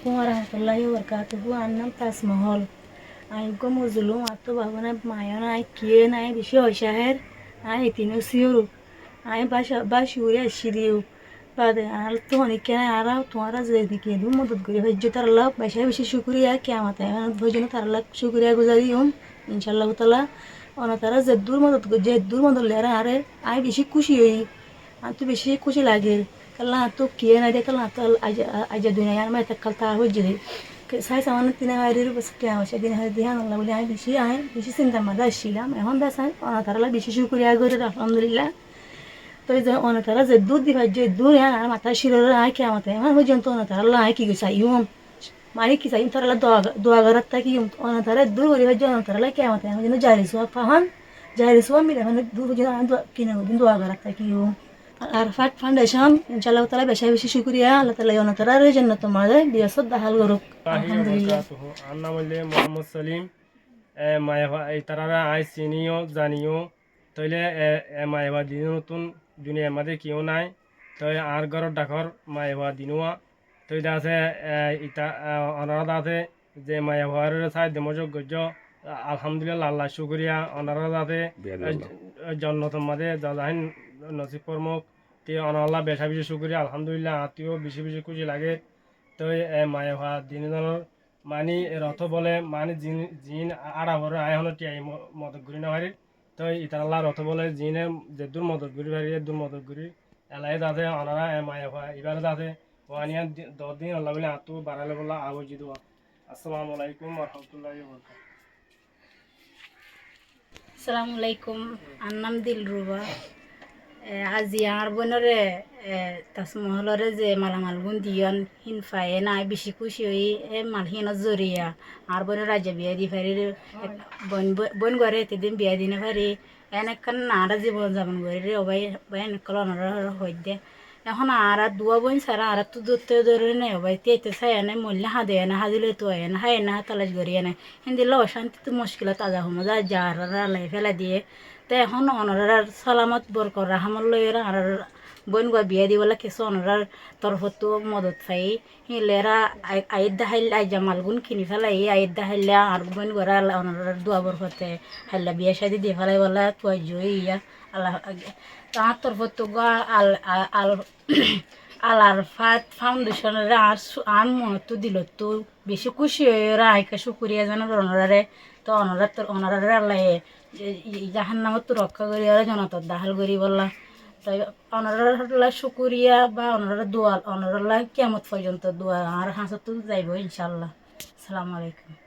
আলাইকুম ওয়া রাহমাতুল্লাহি ওয়া বারাকাতুহু। আর নাম তাজমহল। আই গো মজলুম আতো বাবনা মায়না আই কিয়ে নাই বেশি হইসাহের আই ইতিনো সিওরু আই বাসুরে আসিরিও বাদে আর তো অনেক আর তোমারা যেদিকে দু মদত করে হজ্জ তার আল্লাহ বেশি বেশি শুকরিয়া কিয়ামত ভোজন তার আল্লাহ শুকরিয়া গুজারি ইনশাআল্লাহ তাআলা তারা যে দূর মদত লেরা আরে আই বেশি খুশি হই আর তো বেশি খুশি লাগে kala to kiye na de kala to aja dunia yan mai takal ta hujri sai sama tina hari bas kya wa shadina hari dihan Allah boli ai bishi sinta mada shila mai honda sai ona tarala bishi shukriya gore alhamdulillah to je ona tara je dud di bhajje dur yan ar mata shiro ai kya mata man hojon to ona tarala ai ki gisa yum mari ki sai tarala doa garat ta ki yum ona tara dur hori bhajje ona tarala kya mata hojon jari so pahan jari so mi le man dur hojon an kina doa garat ta ki yum Arfat foundation ইনশাআল্লাহ তাআলা বেশি বেশি শুকরিয়া আল্লাহ তাআলা ইয়না তারার জান্নাত মাঝে বিয়াসত দাহাল করুক আলহামদুলিল্লাহ। আর নাম হইলে মোহাম্মদ সলিম মায়াভা এই তারারা আই চিনিও জানিও তইলে মায়াভা দিন নতুন দুনিয়ার মাঝে কেউ নাই তই আর ঘর ডাকর মায়াভা দিনুয়া তই আছে ইতা অনারদ আছে যে মায়াভার সাই দেমজক গজ্জ আলহামদুলিল্লাহ আল্লাহ শুকরিয়া অনারদ আছে জন্নত মাঝে জাজাহিন নসিব প্রমুখ তে অনাল্লাহ বেশা বেশি শুকরিয়া আলহামদুলিল্লাহ আত্মীয় বেশি বেশি খুশি লাগে তো মায়ে হওয়া দিনের মানি রথ বলে মানে জিন আড়া ভরে আয় হলো টিয়াই মদত ঘুরি না পারি তো ইতাল্লাহ রথ বলে জিনে যে দূর মদত ঘুরি পারি দূর মদত ঘুরি এলাই যাতে অনারা মায়ে হওয়া এবারে যাতে ওয়ানিয়া 10 দিন আল্লাহ বলে আত্মীয় বাড়ালে বলা আবজি দেওয়া। আসসালামু আলাইকুম রহমতুল্লাহি ওয়া বারাকাতুহু। আসসালামু আলাইকুম। আর নাম দিলরুবা। আজি আর বোনরে তাজমহলরে যে মালামাল গুণ দিয়ন হিন ফায়ে না বেশি খুশি হই মাল হিনত জরিয়া আর বোনের রাজা বিয়া দি ফারি বোন ঘরে এতদিন বিয়া দিনে ফারি এনেকান নারা জীবন যাপন করি রে ওবাই এনেকাল অনার হই দে এখন আর দুয়া বোন সারা আর তো দূরতে ধরে নেই ওবাই তেতে চাই এনে মূল্য হাদে এনে হাদিলে তো এনে হাই না তালাশ করি এনে হিন্দি ল অশান্তি তো মুশকিল তাজা হমো যা যার লাই ফেলা দিয়ে তো এখন অনার সালামত বরকর রাহামল লইরা আর বোন গা বিয়া দিবলা কিছু অনার তরফতো মদত পাই হিলেরা আইদ্দা হাইল আইজা মালগুন কিনি ফেলাই আইদ্দা হাইলা আর বোন গরা অনার দোয়া বরফতে হাইলা বিয়া শাদি দিয়ে ফেলাই বলা তুই জয় ইয়া আল্লাহ তাহার তরফতো গা আল আল আলার ফাউন্ডেশনের আর মনত দিল তো বেশি খুশি হয়ে ওরা আইকা শুকুরিয়া জানার অনারে তো অনারে আল্লাহ জাহান নামত রক্ষা করি ওরা জনতার দাহাল করি বললা তাই অনারা শুকুরিয়া বা অনারা দোয়াল অনারা কেমত পর্যন্ত দোয়া আর হাসত যাইব ইনশাল্লাহ। আসসালামু আলাইকুম।